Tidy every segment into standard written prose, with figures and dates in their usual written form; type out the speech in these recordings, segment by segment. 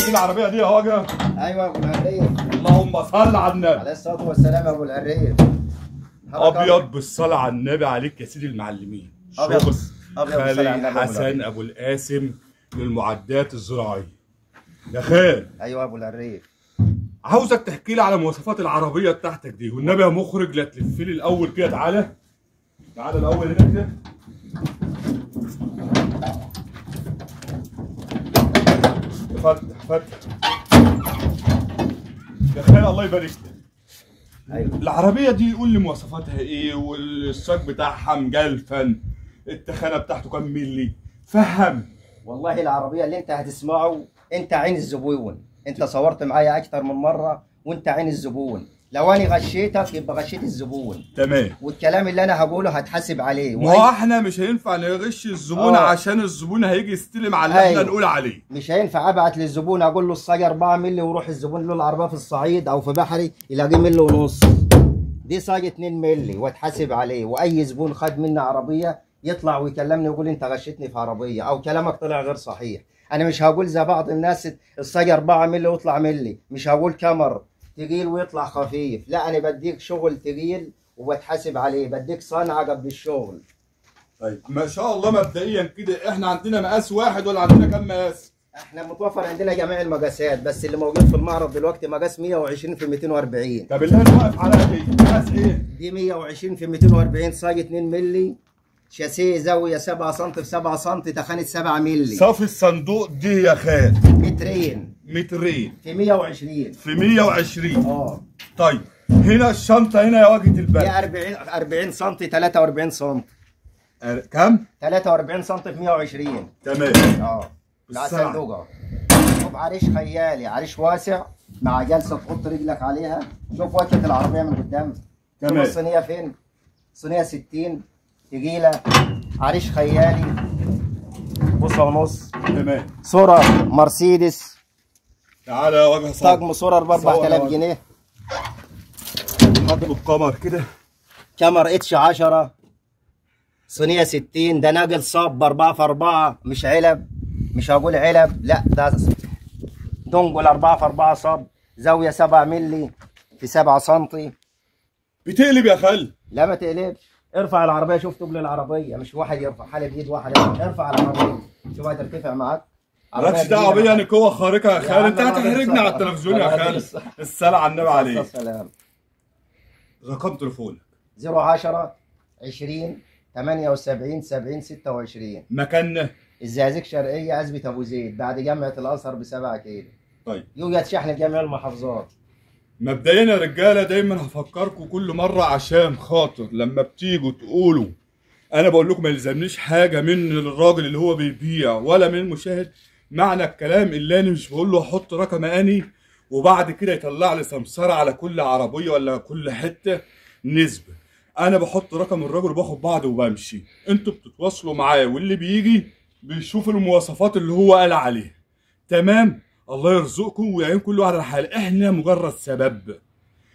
دي العربيه دي يا وجه؟ ايوه يا ابو العريف. اللهم صل على النبي عليه الصلاه والسلام يا ابو العريف. ابيض بالصلاه على النبي عليك يا سيدي المعلمين. ابيض شغل بالصلاه خالي حسن ابو القاسم للمعدات الزراعيه. يا خال ايوه يا ابو العريف. عاوزك تحكي لي على مواصفات العربيه بتاعتك دي، والنبي يا مخرج لا تلف لي الاول كده. تعالى الاول هنا كده. فتح يا خال الله يبارك لك. ايوه العربيه دي قول لي مواصفاتها ايه، والساق بتاعها مجلفن، التخانه بتاعته كام ملي، فهم. والله العربيه اللي انت هتسمعه انت عين الزبون. انت صورت معايا اكتر من مره وانت عين الزبون. لو انا غشيتك يبقى غشيت الزبون. تمام. والكلام اللي انا هقوله هتحاسب عليه. ما هو احنا مش هينفع نغش الزبون عشان الزبون هيجي يستلم على اللي احنا نقول عليه. مش هينفع ابعت للزبون اقول له الصاج 4 مللي ويروح الزبون له العربيه في الصعيد او في بحري يلاقيه ملي ونص. دي صاج 2 مللي واتحاسب عليه. واي زبون خد مني عربيه يطلع ويكلمني ويقول انت غشتني في عربيه او كلامك طلع غير صحيح. انا مش هقول زي بعض الناس الصاج 4 مللي ويطلع ملي. مش هقول كمر تقيل ويطلع خفيف. لا انا بديك شغل تقيل وبتحاسب عليه. بديك صنعه قبل الشغل. طيب ما شاء الله. مبدئيا كده احنا عندنا مقاس واحد ولا عندنا كام مقاس؟ احنا متوفر عندنا جميع المقاسات، بس اللي موجود في المعرض دلوقتي مقاس 120 في 240. طب اللي انا واقف عليها دي مقاس ايه؟ دي 120 في 240 صاج 2 مللي. شاسيه زاويه 7 سم في 7 سم تخانه 7 مللي. صافي الصندوق دي يا خال مترين في 120 في 120. طيب هنا الشنطه هنا يا واجهه البلد دي 40 سم 43 سم. كم؟ 43 سم في 120. تمام. مع صندوقه وبعريش خيالي. عريش واسع مع جلسه تحط رجلك عليها. شوف واجهه العربيه من قدام. تمام. شوف الصينيه فين؟ صينيه 60 تقيله. عريش خيالي بوصه ونص. تمام. صوره مرسيدس. تعالى يا وجه صاحبي. طقم صوره ب 4000 جنيه. حط القمر كده. كاميرا اتش 10 صينيه 60. ده ناقل صاب ب 4 في 4 مش علب. مش هقول علب لا ده دنجل 4 في 4 صاب. زاويه 7 مللي في 7 سم. بتقلب يا خال؟ لا ما تقلبش. ارفع العربيه. شوف تقل العربيه مش واحد يرفع حالة بايد واحد. ارفع العربيه شوف هترتفع معاك. مالكش دعوه بيا. انا قوه خارقه يا خال. انت هتحرجني على التلفزيون يا خال. الصلاه على النبي عليك. السلام. رقم تليفونك 010 20 78 70 26. مكاننا الزقازيق شرقيه عزبة ابو زيد بعد جامعه الازهر ب7 كيلو. طيب يوجد شحن لجميع المحافظات. مبدئيا يا رجاله دايما هفكركم كل مره عشان خاطر لما بتيجوا تقولوا انا بقول لكم ما يلزمنيش حاجه من الراجل اللي هو بيبيع ولا من المشاهد. معنى الكلام اللي انا مش بقول له احط رقم اني وبعد كده يطلع لي سمسره على كل عربيه ولا كل حته نسبه. انا بحط رقم الراجل وباخد بعض وبمشي. انتوا بتتواصلوا معايا واللي بيجي بيشوف المواصفات اللي هو قال عليها. تمام. الله يرزقكم ويعين كل واحد على حاله. احنا مجرد سبب.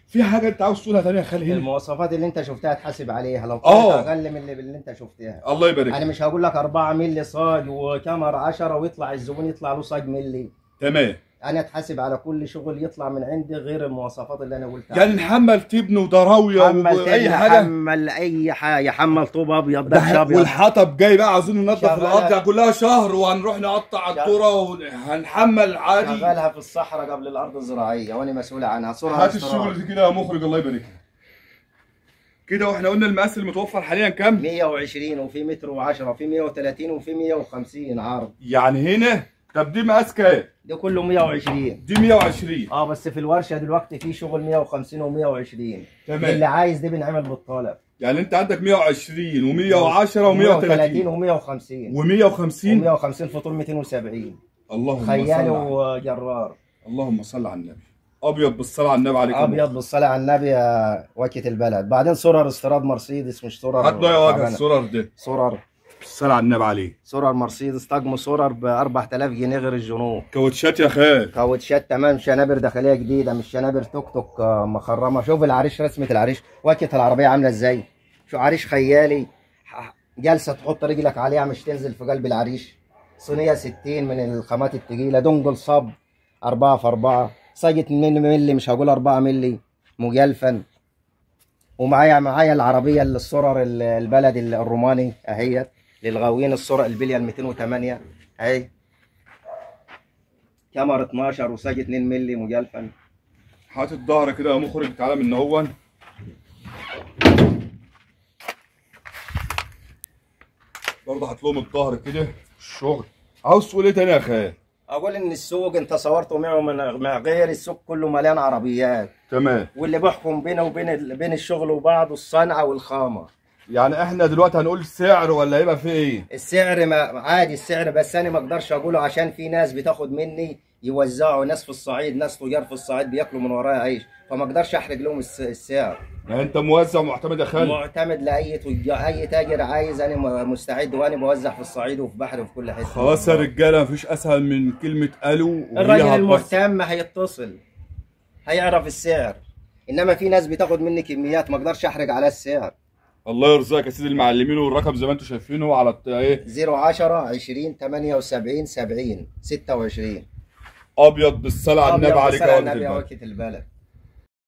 في حاجه انت عاوز تقولها ثانيه يا خالي هنا؟ المواصفات اللي انت شفتها تحاسب عليها. لو كانت اقل من اللي انت شفتها الله يبارك. انا مش هقول لك 4 مللي صاج وكاميرا 10 ويطلع الزبون يطلع له صاج مللي. تمام. انا اتحاسب على كل شغل يطلع من عندي غير المواصفات اللي انا قلتها. يعني نحمل تبن وضراويه واي حاجه. حمل اي حاجه. حمل طوب ابيض دهش ابيض. والحطب جاي بقى عاوزين ننضف الارض كلها شهر وهنروح نقطع الذره وهنحمل عادي. شغالها في الصحراء قبل الارض الزراعيه وانا مسؤول عنها. صورها هات الشغل دي كده يا مخرج الله يبارك لك. كده واحنا قلنا المقاس المتوفر حاليا كام؟ 120 وفي متر و10 وفي 130 وفي 150 عرض. يعني هنا. طب دي مقاس كام؟ ده كله 120. دي 120. بس في الورشه دلوقتي في شغل 150 و120. تمام. اللي عايز ده بنعمل بالطلب. يعني انت عندك 120 و110 و130 و150 و150 و150 في طول 270. اللهم خيالي وجرار. اللهم صل على النبي. ابيض بالصلاه على النبي عليكم. ابيض بالصلاه على النبي يا وكيل البلد. بعدين صورة استيراد مرسيدس مش صورة. هات بقى يا وجه الصورة دي. صورة بالصلاه على النبي عليه. صورة مرسيدس طقم صورة ب 4000 جنيه غير الجنوب. كاوتشات يا خال. كاوتشات تمام. شنابر داخليه جديده مش شنابر توك توك مخرمه. شوف العريش رسمه العريش واجهه العربيه عامله ازاي. شو عريش خيالي. جلسه تحط رجلك عليها مش تنزل في قلب العريش. صينيه 60 من الخامات التقيله. دنجل صب 4 في 4 صاجة 2 مللي، مش هقول 4 مللي مجلفا. ومعايا العربية السرر البلد الروماني اهيت للغاويين، السرر البلية ال 208 اهي، كاميرا 12 وصاجة 2 مللي مجلفا. هات الظهر كده يا مخرج، تعالى من هون. برضه هات لهم الظهر كده الشغل. عاوز تقول ايه تاني يا خال؟ اقول ان السوق انت صورته معه مع غير السوق كله مليان عربيات. تمام. واللي بيحكم بينه بين الشغل وبعضه الصنعه والخامه. يعني احنا دلوقتي هنقول سعر ولا هيبقى في ايه؟ السعر ما عادي السعر، بس انا ما اقدرش اقوله عشان في ناس بتاخد مني يوزعوا، ناس في الصعيد، ناس تجار في الصعيد بياكلوا من ورايا عيش، فما اقدرش احرق لهم السعر. يعني انت موزع معتمد يا خالد؟ معتمد لاي تجار، اي تاجر عايز انا مستعد، وانا بوزع في الصعيد وفي بحري وفي كل حته. خلاص يا رجاله، مفيش اسهل من كلمه الو. الراجل المهتم هيتصل هيعرف السعر، انما في ناس بتاخد مني كميات ما اقدرش احرق على السعر. الله يرزقك يا سيدي المعلمين، والرقم زي ما انتم شايفينه على ايه؟ 010 20 78 70 26. ابيض بالصلاه على النبي عليك يا النبي يا وكيل البلد.